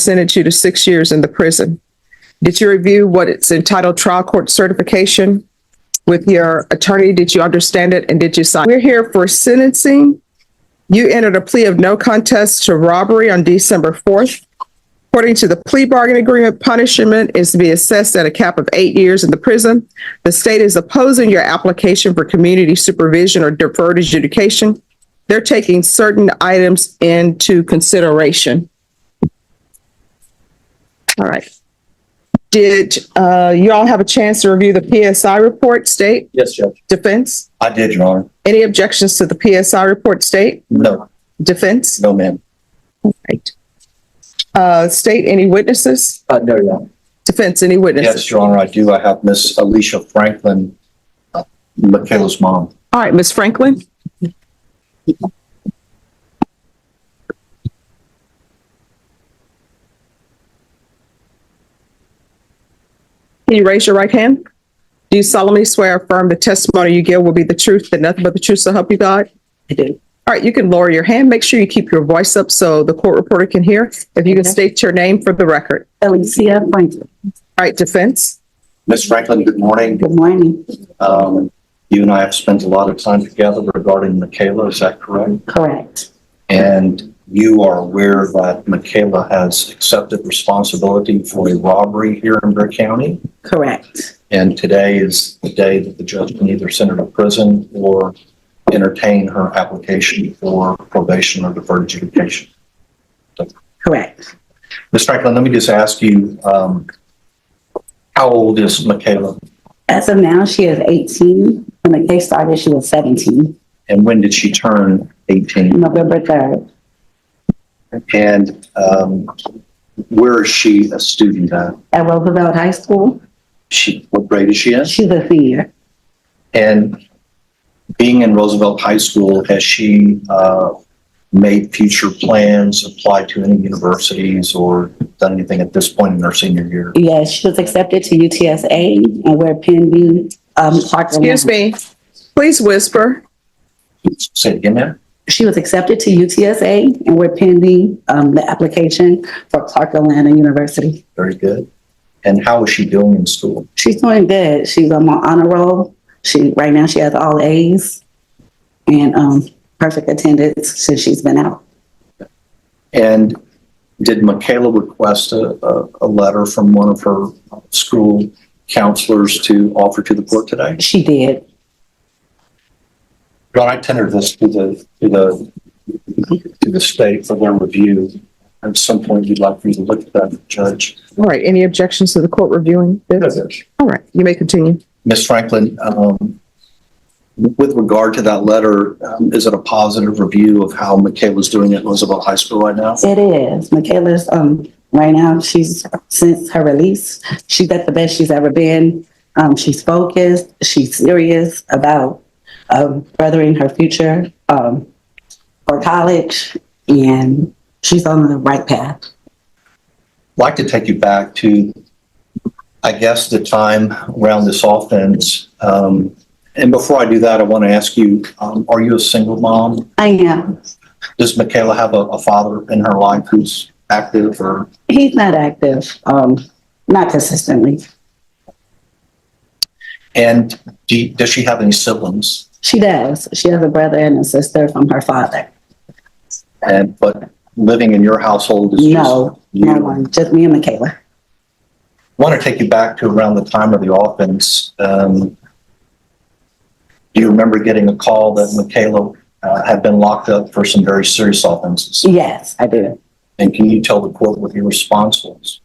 sentenced you to 6 years in the prison. Did you review what it's entitled trial court certification with your attorney? Did you understand it and did you sign? We're here for sentencing. You entered a plea of no contest to robbery on December 4th. According to the plea bargain agreement, punishment is to be assessed at a cap of 8 years in the prison. The state is opposing your application for community supervision or deferred adjudication. They're taking certain items into consideration. All right. Did you all have a chance to review the PSI report, state? Yes, Judge. Defense? I did, Your Honor. Any objections to the PSI report, state? No. Defense? No, ma'am. All right. State, any witnesses? No, Your Honor. Defense, any witnesses? Yes, Your Honor, I do. I have Miss Alicia Franklin, Michaela's mom. All right, Ms. Franklin. Can you raise your right hand? Do you solemnly swear or affirm the testimony you give will be the truth and nothing but the truth, so help you God? I do. All right, you can lower your hand. Make sure you keep your voice up so the court reporter can hear. If you can state your name for the record. Alicia Franklin. All right, defense. Miss Franklin, good morning. Good morning. You and I have spent a lot of time together regarding Michaela, is that correct? Correct. And you are aware that Michaela has accepted responsibility for a robbery here in Bear County. Correct. And today is the day that the judge can either send her to prison or entertain her application for probation or deferred adjudication. Correct. Ms. Franklin, let me just ask you, how old is Michaela? As of now, she is 18. When the case started, she was 17. And when did she turn 18? November 3rd. And where is she a student at? At Roosevelt High School. What grade is she in? She's a senior. And being in Roosevelt High School, has she made future plans, applied to any universities, or done anything at this point in her senior year? Yes, she was accepted to UTSA, and we're pending. Excuse me. Please whisper. Say it again, ma'am. She was accepted to UTSA, and we're pending the application for Clark Atlanta University. Very good. And how is she doing in school? She's doing good. She's on my honor roll. Right now she has all A's and perfect attendance since she's been out. And did Michaela request a letter from one of her school counselors to offer to the court today? She did. John, I tendered this to the state for their review. At some point, you'd like for you to look at that, Judge. All right, any objections to the court reviewing this? All right, you may continue. Ms. Franklin, with regard to that letter, is it a positive review of how Michaela's doing at Roosevelt High School right now? It is. Michaela's right now, since her release, she's at the best she's ever been. She's focused, she's serious about furthering her future for college, and she's on the right path. I'd like to take you back to, I guess, the time around this offense. And before I do that, I want to ask you, are you a single mom? I am. Does Michaela have a father in her life who's active or? He's not active, not consistently. And does she have any siblings? She does. She has a brother and a sister from her father. But living in your household is no one, just me and Michaela. I want to take you back to around the time of the offense. Do you remember getting a call that Michaela had been locked up for some very serious offenses? Yes, I do. And can you tell the court what your response was?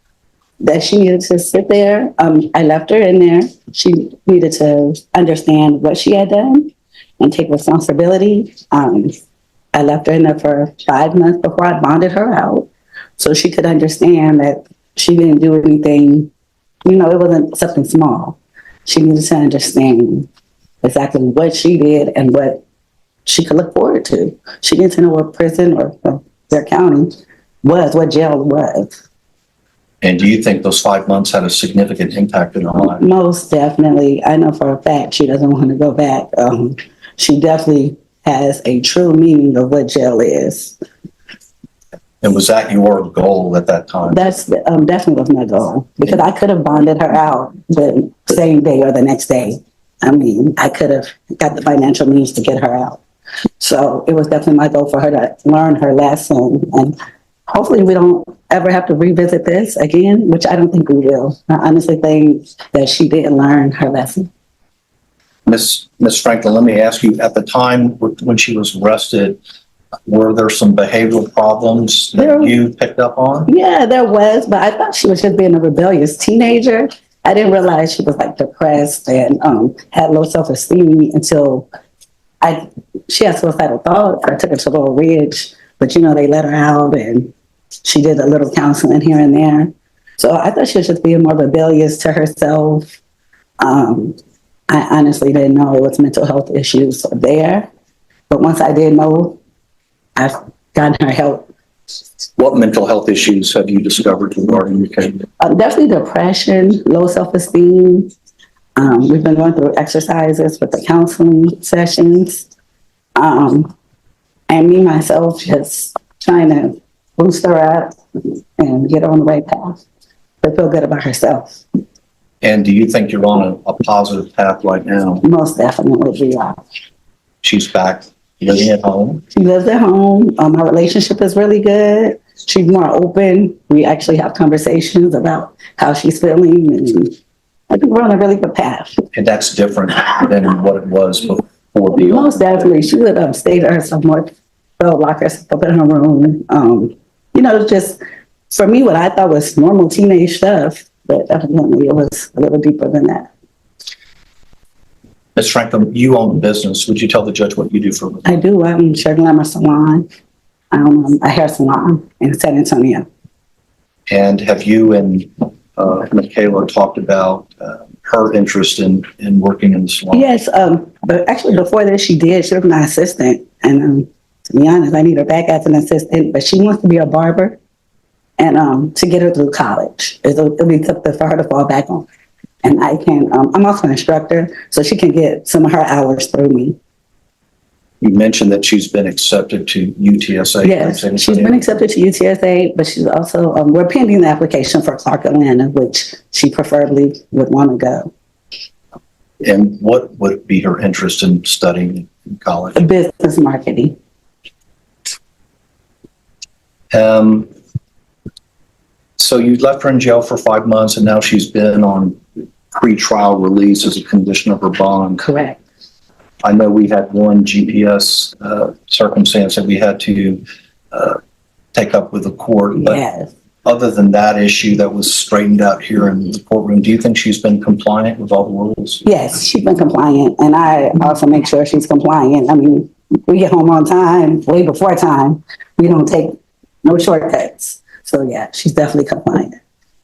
That she needed to sit there. I left her in there. She needed to understand what she had done and take responsibility. I left her in there for 5 months before I bonded her out, so she could understand that she didn't do anything, it wasn't something small. She needed to understand exactly what she did and what she could look forward to. She needed to know what prison or their county was, what jail was. And do you think those 5 months had a significant impact in her life? Most definitely. I know for a fact she doesn't want to go back. She definitely has a true meaning of what jail is. And was that your goal at that time? That's definitely was my goal, because I could have bonded her out the same day or the next day. I mean, I could have got the financial means to get her out. So it was definitely my goal for her to learn her lesson, and hopefully we don't ever have to revisit this again, which I don't think we will. I honestly think that she didn't learn her lesson. Miss Franklin, let me ask you, at the time when she was arrested, were there some behavioral problems that you picked up on? Yeah, there was, but I thought she was just being a rebellious teenager. I didn't realize she was like depressed and had low self-esteem until she had suicidal thoughts. I took her to Little Ridge, but they let her out and she did a little counseling here and there. So I thought she was just being more rebellious to herself. I honestly didn't know it was mental health issues there. But once I did know, I've gotten her help. What mental health issues have you discovered regarding your case? Definitely depression, low self-esteem. We've been going through exercises with the counseling sessions. And me, myself, just trying to boost her up and get her on the right path to feel good about herself. And do you think you're on a positive path right now? Most definitely we are. She's back living at home? She lives at home. Our relationship is really good. She's more open. We actually have conversations about how she's feeling, and I think we're on a really good path. And that's different than what it was before the... Most definitely. She would stay to herself more, lock herself up in her room. Just for me, what I thought was normal teenage stuff, but evidently it was a little deeper than that. Ms. Franklin, you own a business. Would you tell the judge what you do for a living? I do. I'm Shirt and Glamour Salon. A hair salon in San Antonio. And have you and Michaela talked about her interest in working in the salon? Yes, but actually before this she did. She was my assistant. And to be honest, I need her back as an assistant, but she wants to be a barber and to get her through college. It'll be something for her to fall back on. And I can, I'm also an instructor, so she can get some of her hours through me. You mentioned that she's been accepted to UTSA. Yes, she's been accepted to UTSA, but she's also, we're pending the application for Clark Atlanta, which she preferably would want to go. And what would be her interest in studying in college? Business marketing. So you left her in jail for 5 months, and now she's been on pre-trial release as a condition of her bond. Correct. I know we had one GPS circumstance that we had to take up with the court. But yes. Other than that issue that was straightened out here in the courtroom, do you think she's been compliant with all the rules? Yes, she's been compliant, and I also make sure she's compliant. I mean, we get home on time, way before time. We don't take no shortcuts. So yeah, she's definitely compliant.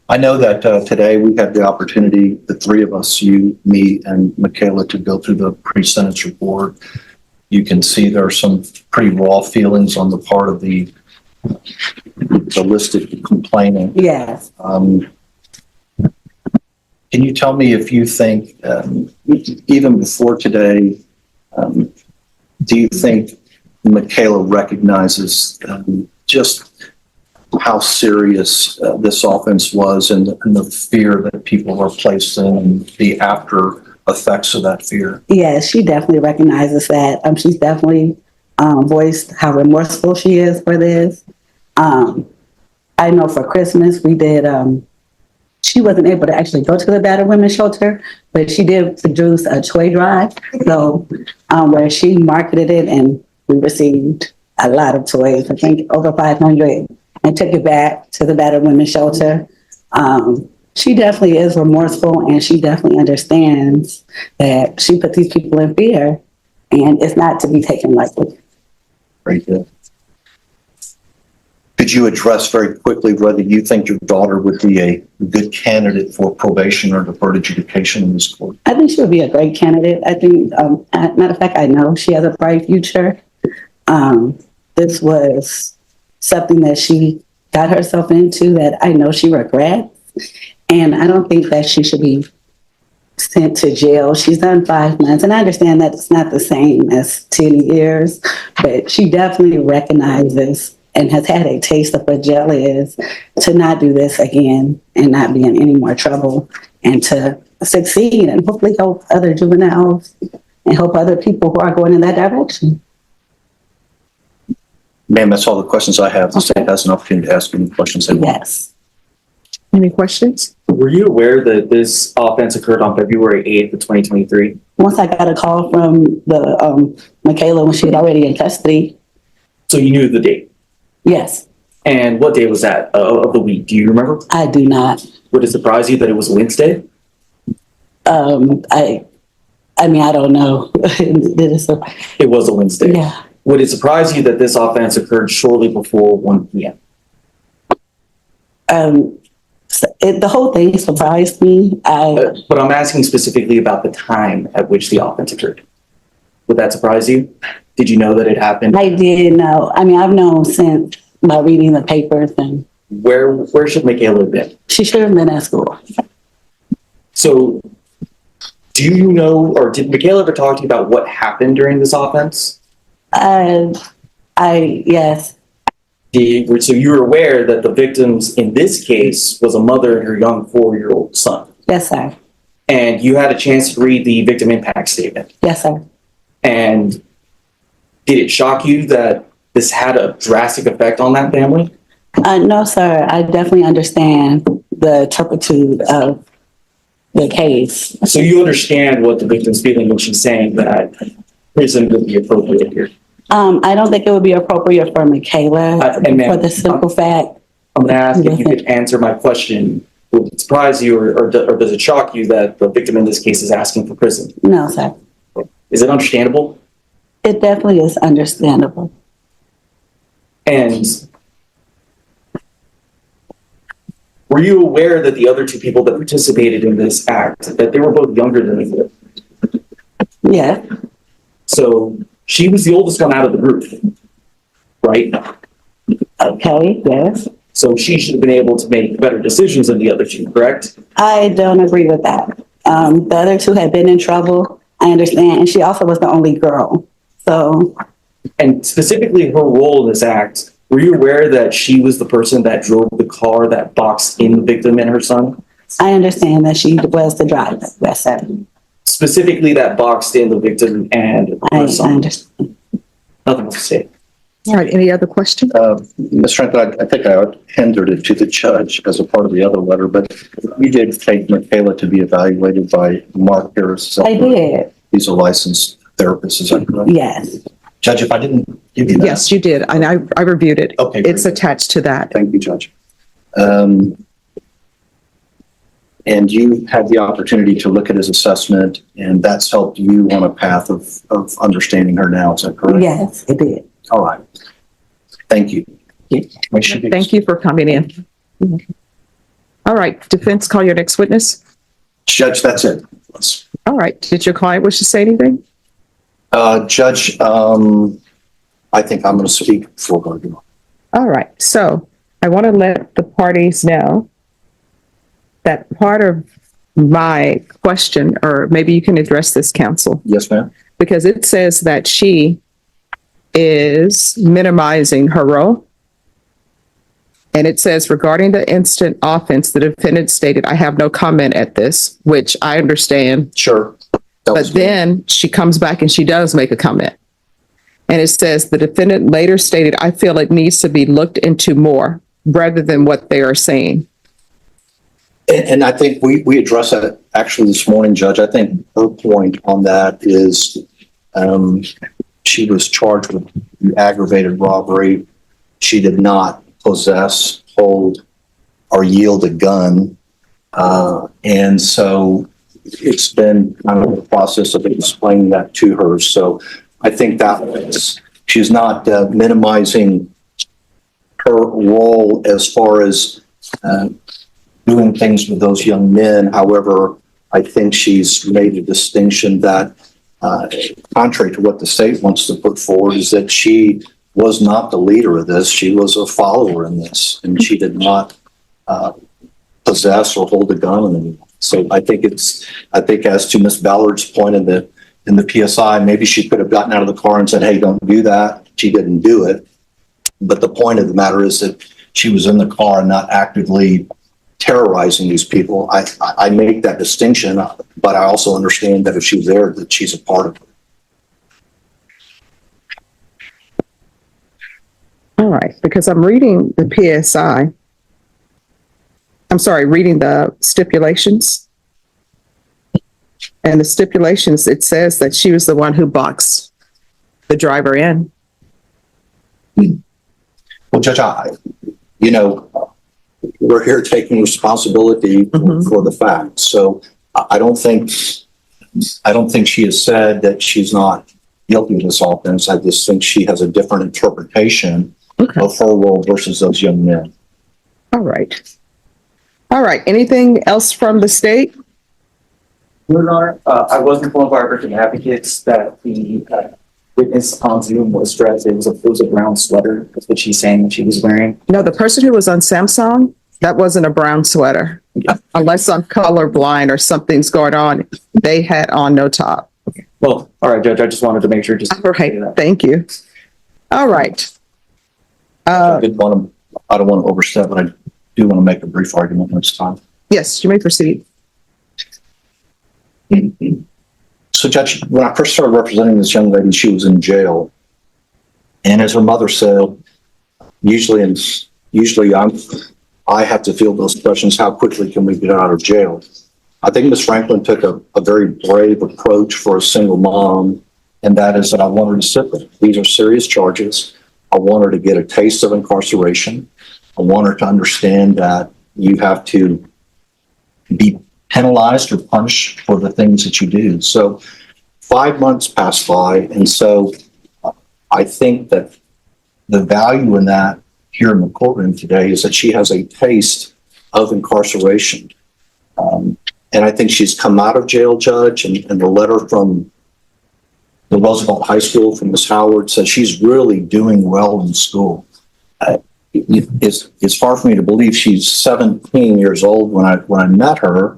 I know that today we had the opportunity, the three of us, you, me, and Michaela, to go through the pre-sentence report. You can see there are some pretty raw feelings on the part of the listed complainant. Yes. Can you tell me if you think, even before today, do you think Michaela recognizes just how serious this offense was and the fear that people were placed in and the after effects of that fear? Yes, she definitely recognizes that. She's definitely voiced how remorseful she is for this. I know for Christmas we did, she wasn't able to actually go to the battered women's shelter, but she did produce a toy drive, so where she marketed it, and we received a lot of toys, I think over 500, and took it back to the battered women's shelter. She definitely is remorseful, and she definitely understands that she put these people in fear, and it's not to be taken lightly. Very good. Could you address very quickly whether you think your daughter would be a good candidate for probation or deferred adjudication in this court? I think she would be a great candidate. I think, matter of fact, I know she has a bright future. This was something that she got herself into that I know she regrets. And I don't think that she should be sent to jail. She's done 5 months, and I understand that it's not the same as 10 years, but she definitely recognizes and has had a taste of what jail is, to not do this again and not be in any more trouble, and to succeed and hopefully help other juveniles and help other people who are going in that direction. Ma'am, that's all the questions I have. The Okay. state has an opportunity to ask any questions they want. Yes. Any questions? Were you aware that this offense occurred on February 8th of 2023? Once I got a call from the Michaela when she was already in custody. So you knew the date. Yes, And what day was that of the week? Do you remember? I do not. Would it surprise you that it was Wednesday? I mean, I don't know. It was a Wednesday. Yeah. Would it surprise you that this offense occurred shortly before 1 p.m.? The whole thing surprised me. But I'm asking specifically about the time at which the offense occurred. Would that surprise you? Did you know that it happened? I did know. I mean, I've known since by reading the papers, and Where should Michaela have been? she should have been at school. So do you know, or did Michaela ever talk to you about what happened during this offense? Yes, So you were aware that the victims in this case was a mother and her young 4-year-old son. yes, sir. And you had a chance to read the victim impact statement. Yes, sir. And did it shock you that this had a drastic effect on that family? No, sir. I definitely understand the turpitude of the case. So you understand what the victim's feeling when she's saying that prison would be appropriate here. I don't think it would be appropriate for Michaela and ma'am, for the simple fact. I'm going to ask if you could answer my question. Would it surprise you or does it shock you that the victim in this case is asking for prison? No, sir. Is it understandable? It definitely is understandable. And were you aware that the other two people that participated in this act, that they were both younger than you? Yeah. So she was the oldest one out of the group, right? Okay. Yes. So she should have been able to make better decisions than the other two, correct? I don't agree with that. The other two had been in trouble. I understand, and she also was the only girl. So. And specifically her role in this act, were you aware that she was the person that drove the car that boxed in the victim and her son? I understand that she was the driver. Yes, sir. Specifically that boxed in the victim and I her son. understand. Nothing else to say. All right, any other questions? Ms. Trentham, I think I tendered it to the judge as a part of the other letter, but you did take Michaela to be evaluated by Mark Harris. I did. He's a licensed therapist, is that correct? Yes. Judge, if I didn't give you that. Yes, you did, and I reviewed it. Okay, It's great. attached to that. Thank you, Judge. And you had the opportunity to look at his assessment, and that's helped you on a path of understanding her now, is that correct? Yes, it did. All right. Thank you. Thank you for coming in. All right, defense, call your next witness. Judge, that's it. All right, did your client wish to say anything? Judge, I think I'm going to speak for her. All right, so I want to let the parties know that part of my question, or maybe you can address this, counsel, Yes, ma'am. because it says that she is minimizing her role. And it says regarding the instant offense, the defendant stated, I have no comment at this, which I understand. Sure. But then she comes back and she does make a comment. And it says the defendant later stated, I feel it needs to be looked into more rather than what they are saying. And I think we addressed that actually this morning, Judge. I think her point on that is she was charged with aggravated robbery. She did not possess, hold, or yield a gun. And so it's been kind of a process of explaining that to her. So I think that she's not minimizing her role as far as doing things with those young men. However, I think she's made a distinction that, contrary to what the state wants to put forward, is that she was not the leader of this. She was a follower in this, and she did not possess or hold a gun on anyone. So I think as to Ms. Ballard's point in the PSI, maybe she could have gotten out of the car and said, hey, don't do that. She didn't do it. But the point of the matter is that she was in the car and not actively terrorizing these people. I make that distinction, but I also understand that if she's there, that she's a part of it. All right, because I'm reading the PSI. I'm sorry, reading the stipulations. And the stipulations, it says that she was the one who boxed the driver in. Well, Judge, we're here taking responsibility for the facts. So I don't think she has said that she's not guilty of this offense. I just think she has a different interpretation of her role versus those young men. All right. All right. Anything else from the state? Your Honor, I was informed by our victim advocates that the witness on Zoom was dressed. It was a brown sweater. That's what she's saying that she was wearing. No, the person who was on Samsung, that wasn't a brown sweater. Unless I'm colorblind or something's going on, they had on no top. Well, all right, Judge, I just wanted to make sure. All right. Thank you. All right. I don't want to overstep, but I do want to make a brief argument when it's time. Yes, you may proceed. So, Judge, when I first started representing this young lady, she was in jail. And as her mother said, usually I have to field those questions, how quickly can we get out of jail? I think Ms. Franklin took a very brave approach for a single mom, and that is that I want her to sit there. These are serious charges. I want her to get a taste of incarceration. I want her to understand that you have to be penalized or punished for the things that you do. So 5 months passed by, and so I think that the value in that here in the courtroom today is that she has a taste of incarceration. And I think she's come out of jail, Judge, and the letter from the Roosevelt High School from Ms. Howard says she's really doing well in school. It's far from me to believe she's 17 years old when I met her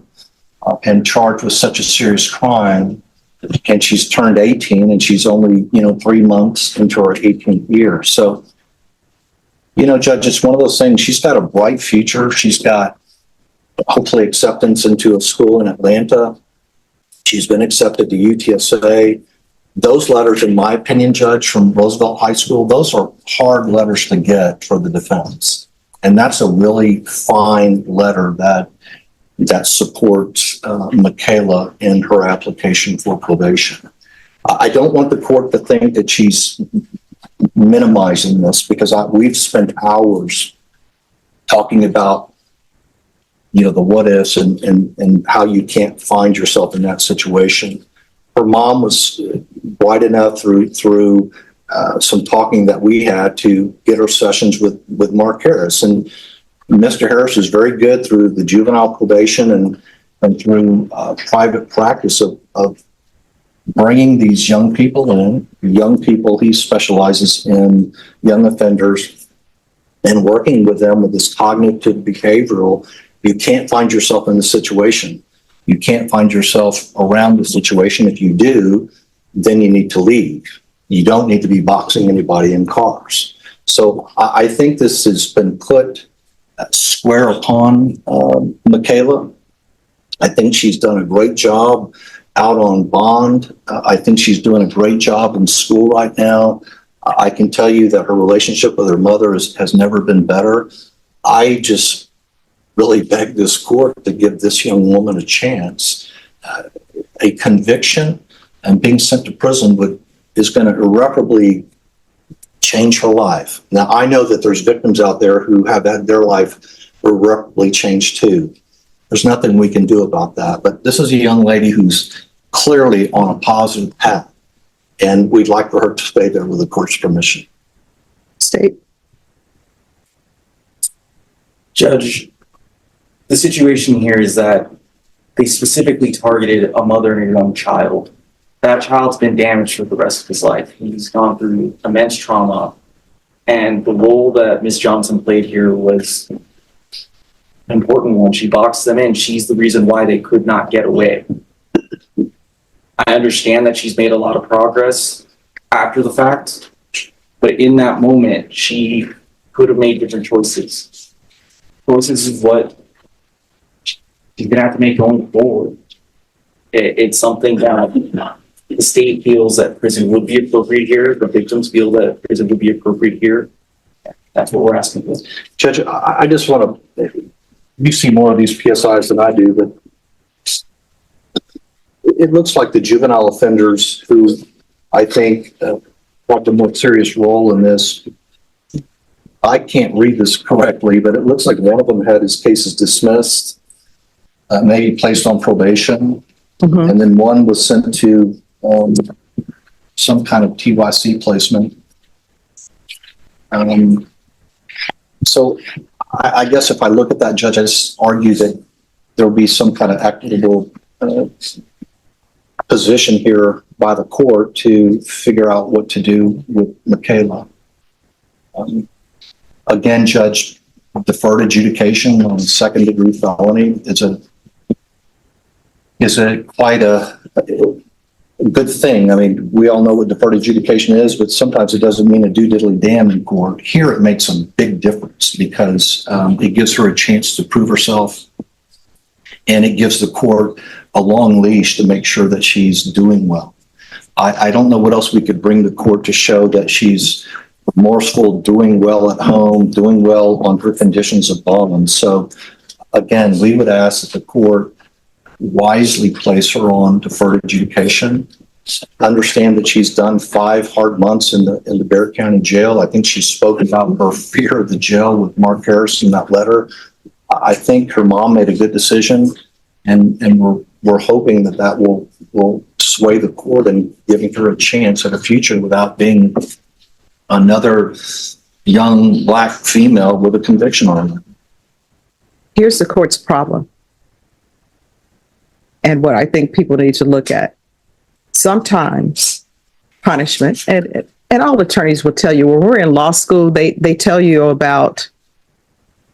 and charged with such a serious crime, and she's turned 18 and she's only 3 months into her 18th year. So, Judge, it's one of those things. She's got a bright future. She's got hopefully acceptance into a school in Atlanta. She's been accepted to UTSA. Those letters, in my opinion, Judge, from Roosevelt High School, those are hard letters to get for the defense. And that's a really fine letter that supports Michaela in her application for probation. I don't want the court to think that she's minimizing this, because we've spent hours talking about the what ifs and how you can't find yourself in that situation. Her mom was bright enough through some talking that we had to get her sessions with Mark Harris, and Mr. Harris is very good through the juvenile probation and through private practice of bringing these young people in. He specializes in young offenders and working with them with this cognitive behavioral. You can't find yourself in the situation. You can't find yourself around the situation. If you do, then you need to leave. You don't need to be boxing anybody in cars. So I think this has been put square upon Michaela. I think she's done a great job out on bond. I think she's doing a great job in school right now. I can tell you that her relationship with her mother has never been better. I just really beg this court to give this young woman a chance. A conviction and being sent to prison is going to irreparably change her life. Now, I know that there's victims out there who have had their life irreparably changed too. There's nothing we can do about that. But this is a young lady who's clearly on a positive path, and we'd like for her to stay there with the court's permission. State. Judge, the situation here is that they specifically targeted a mother and a young child. That child's been damaged for the rest of his life. He's gone through immense trauma. And the role that Ms. Johnson played here was an important one. She boxed them in. She's the reason why they could not get away. I understand that she's made a lot of progress after the fact, But in that moment, she could have made different choices. Choices is what she's gonna have to make going forward. It's something that the state feels that prison would be appropriate here. The victims feel that prison would be appropriate here. That's what we're asking for. Judge, I just want to, you see more of these PSIs than I do, but it looks like the juvenile offenders who I think want a more serious role in this. I can't read this correctly, but it looks like one of them had his cases dismissed, maybe placed on probation, and then one was sent to some kind of TYC placement. So I guess if I look at that, Judge, I just argue that there'll be some kind of equitable position here by the court to figure out what to do with Michaela. Again, Judge, deferred adjudication on second-degree felony is quite a good thing. I mean, we all know what deferred adjudication is, but sometimes it doesn't mean a do diddly damn in court. Here, it makes a big difference because it gives her a chance to prove herself, and it gives the court a long leash to make sure that she's doing well. I don't know what else we could bring the court to show that she's remorseful, doing well at home, doing well on her conditions of bond. So, again, we would ask that the court wisely place her on deferred adjudication. Understand that she's done 5 hard months in the Bexar County Jail. I think she spoke about her fear of the jail with Mark Harris in that letter. I think her mom made a good decision, and we're hoping that will sway the court in giving her a chance at a future without being another young black female with a conviction on her. Here's the court's problem, and what I think people need to look at. Sometimes punishment, and all attorneys will tell you, when we're in law school, they tell you about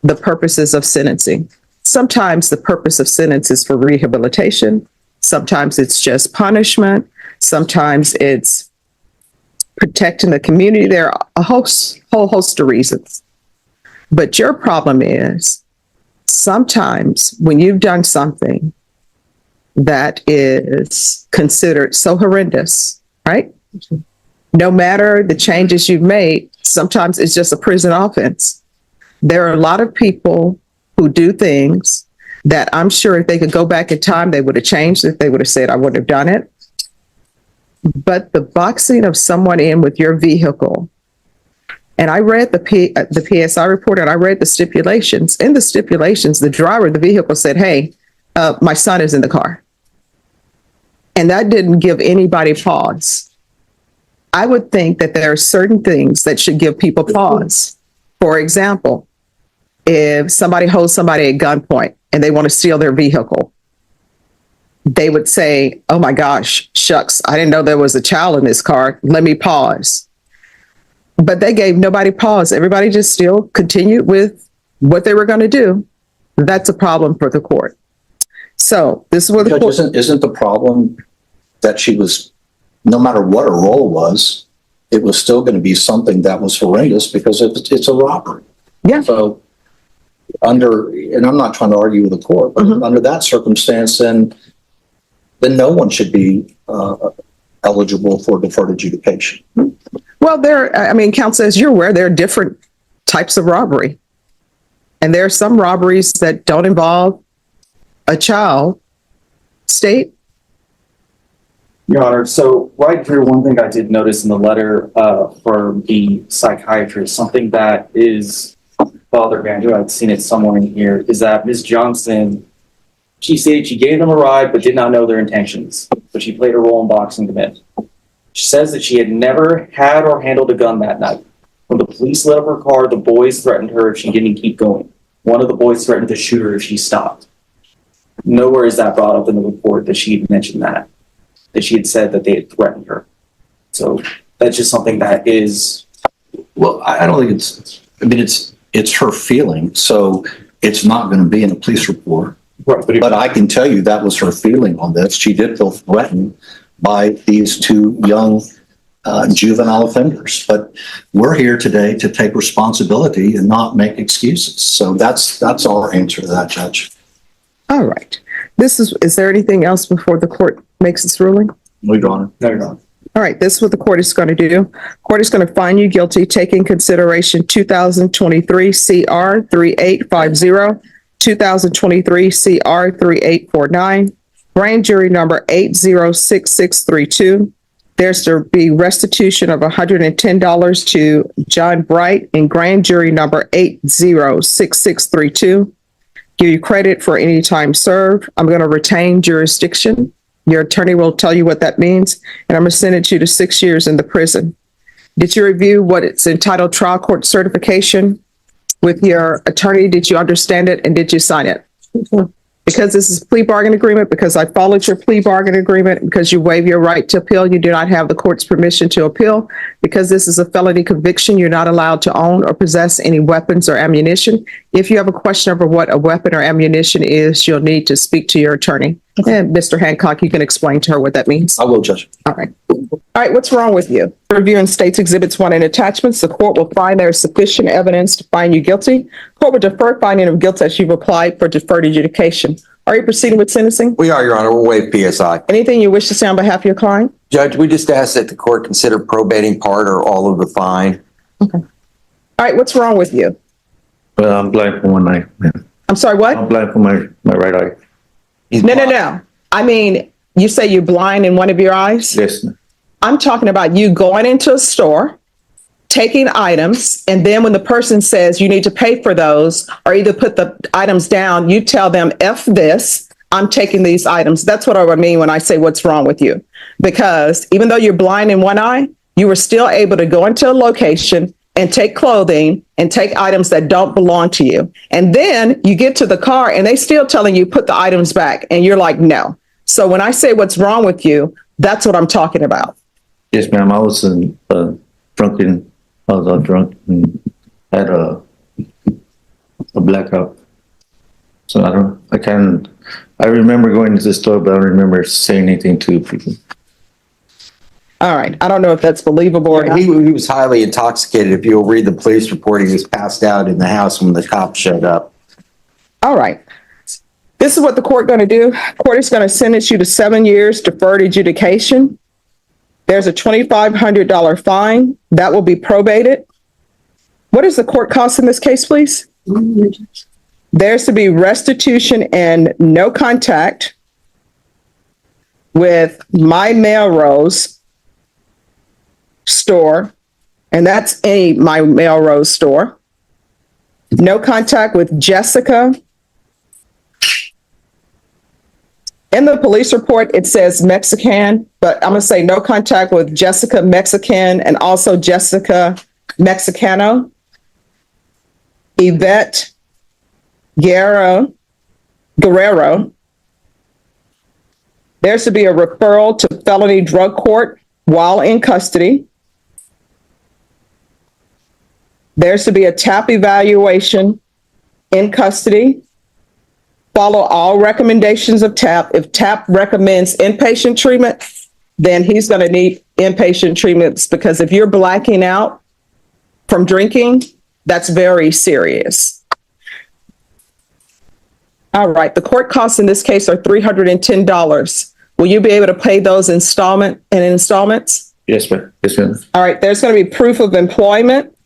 the purposes of sentencing. Sometimes the purpose of sentence is for rehabilitation. Sometimes it's just punishment. Sometimes it's protecting the community. There are a whole host of reasons. But your problem is sometimes when you've done something that is considered so horrendous, right? No matter the changes you've made, sometimes it's just a prison offense. There are a lot of people who do things that I'm sure if they could go back in time, they would have changed it. They would have said, I wouldn't have done it. But the boxing of someone in with your vehicle, and I read the PSI report and I read the stipulations. In the stipulations, the driver of the vehicle said, hey, my son is in the car. And that didn't give anybody pause. I would think that there are certain things that should give people pause. For example, if somebody holds somebody at gunpoint and they want to steal their vehicle, they would say, oh my gosh, shucks, I didn't know there was a child in this car. Let me pause. But they gave nobody pause. Everybody just still continued with what they were going to do. That's a problem for the court. So this is what the court... Isn't the problem that she was, no matter what her role was, it was still going to be something that was horrendous because it's a robbery. Yeah. So and I'm not trying to argue with the court, but under that circumstance, then no one should be eligible for deferred adjudication. Well, counsel, as you're aware, there are different types of robbery. And there are some robberies that don't involve a child. State? Your Honor, so right here, one thing I did notice in the letter for the psychiatrist, something that is bothering me, I know I've seen it somewhere in here, is that Ms. Johnson, she said she gave them a ride but did not know their intentions. So she played a role in boxing the myth. She says that she had never had or handled a gun that night. When the police lit up her car, the boys threatened her if she didn't keep going. One of the boys threatened to shoot her if she stopped. Nowhere is that brought up in the report that she had mentioned that she had said that they had threatened her. So that's just something that is... Well, I don't think it's her feeling, so it's not going to be in a police report. Right, but I can tell you that was her feeling on this. She did feel threatened by these 2 young juvenile offenders. But we're here today to take responsibility and not make excuses. So that's our answer to that, Judge. All right. Is there anything else before the court makes its ruling? No, Your Honor. No, you're not. All right, this is what the court is going to do. Court is going to find you guilty, taking consideration 2023 CR 3850, 2023 CR 3849, grand jury number 806632. There's to be restitution of $110 to John Bright in grand jury number 806632. Give you credit for any time served. I'm going to retain jurisdiction. Your attorney will tell you what that means, and I'm going to sentence you to 6 years in the prison. Did you review what it's entitled trial court certification with your attorney? Did you understand it, and did you sign it? Because this is a plea bargain agreement, because I followed your plea bargain agreement, because you waive your right to appeal, you do not have the court's permission to appeal. Because this is a felony conviction, you're not allowed to own or possess any weapons or ammunition. If you have a question over what a weapon or ammunition is, you'll need to speak to your attorney. And Mr. Hancock, you can explain to her what that means. I will, Judge. All right. All right, what's wrong with you? Reviewing states exhibits 1 and attachments, the court will find there is sufficient evidence to find you guilty. Court will defer finding of guilt as you've applied for deferred adjudication. Are you proceeding with sentencing? We are, Your Honor. We'll waive PSI. Anything you wish to say on behalf of your client? Judge, we just ask that the court consider probating part or all of the fine. Okay. All right, what's wrong with you? Well, I'm blind from one eye. I'm sorry, what? I'm blind from my right eye. No. I mean, you say you're blind in one of your eyes? Yes, ma'am. I'm talking about you going into a store, taking items, and then when the person says you need to pay for those or either put the items down, you tell them, F this, I'm taking these items. That's what I would mean when I say what's wrong with you. Because even though you're blind in one eye, you were still able to go into a location and take clothing and take items that don't belong to you. And then you get to the car and they still telling you put the items back. And you're like, no. So when I say what's wrong with you, that's what I'm talking about. Yes, ma'am. I was drunken. I was all drunk and had a blackout. So I remember going to the store, but I don't remember saying anything to people. All right. I don't know if that's believable or not. He was highly intoxicated. If you'll read the police report, he was passed out in the house when the cops showed up. All right. This is what the court going to do. Court is going to sentence you to 7 years deferred adjudication. There's a $2,500 fine that will be probated. What is the court cost in this case, please? There's to be restitution and no contact with My Melrose store, and that's a My Melrose store. No contact with Jessica. In the police report, it says Mexican, but I'm going to say no contact with Jessica Mexican and also Jessica Mexicano. Yvette Guerrero. There's to be a referral to felony drug court while in custody. There's to be a TAP evaluation in custody. Follow all recommendations of TAP. If TAP recommends inpatient treatment, then he's going to need inpatient treatments, because if you're blacking out from drinking, that's very serious. All right. The court costs in this case are $310. Will you be able to pay those in installments? Yes, ma'am. Yes, ma'am. All right. There's going to be proof of employment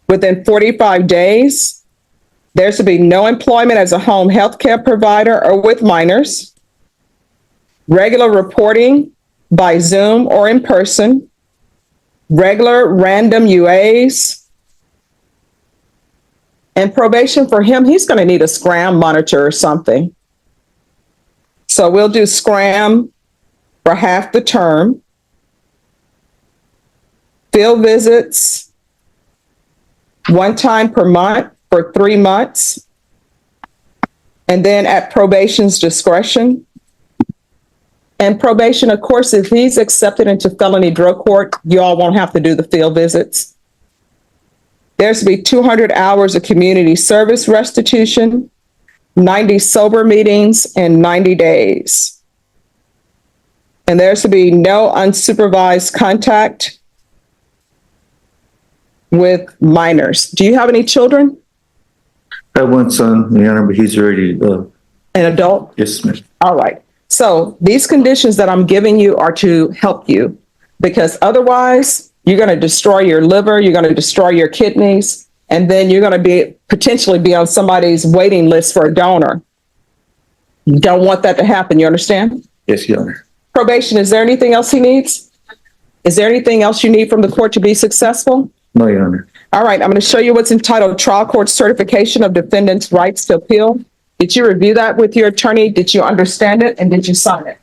within 45 days. There's to be no employment as a home health care provider or with minors. Regular reporting by Zoom or in person. Regular random UAs. And probation for him, he's going to need a scram monitor or something. So we'll do scram for half the term. Field visits 1 time per month for 3 months. And then at probation's discretion. And probation, of course, if he's accepted into felony drug court, you all won't have to do the field visits. There's to be 200 hours of community service restitution, 90 sober meetings, and 90 days. And there's to be no unsupervised contact with minors. Do you have any children? I have one son, Your Honor, but he's already, An adult? yes, ma'am. All right. So these conditions that I'm giving you are to help you, because otherwise you're going to destroy your liver, you're going to destroy your kidneys, and then you're going to potentially be on somebody's waiting list for a donor. You don't want that to happen. You understand? Yes, Your Honor. Probation, is there anything else he needs? Is there anything else you need from the court to be successful? No, Your Honor. All right, I'm going to show you what's entitled Trial Court Certification of Defendant's Rights to Appeal. Did you review that with your attorney? Did you understand it? And did you sign it?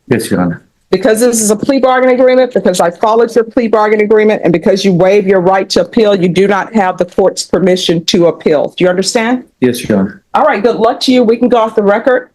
Yes, Your Honor. Because this is a plea bargaining agreement, because I followed your plea bargaining agreement, and because you waive your right to appeal, you do not have the court's permission to appeal. Do you understand? Yes, Your Honor. All right, good luck to you. We can go off the record.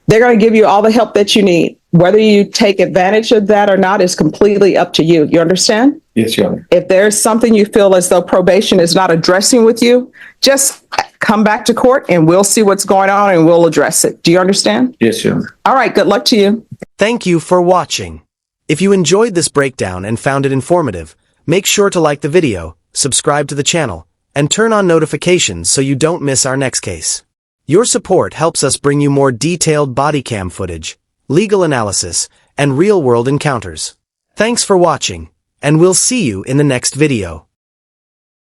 They're going to give you all the help that you need. Whether you take advantage of that or not is completely up to you. You understand? Yes, Your Honor. If there's something you feel as though probation is not addressing with you, just come back to court and we'll see what's going on and we'll address it. Do you understand? Yes, Your Honor. All right, good luck to you. Thank you for watching. If you enjoyed this breakdown and found it informative, make sure to like the video, subscribe to the channel, and turn on notifications so you don't miss our next case. Your support helps us bring you more detailed body cam footage, legal analysis, and real-world encounters. Thanks for watching, and we'll see you in the next video.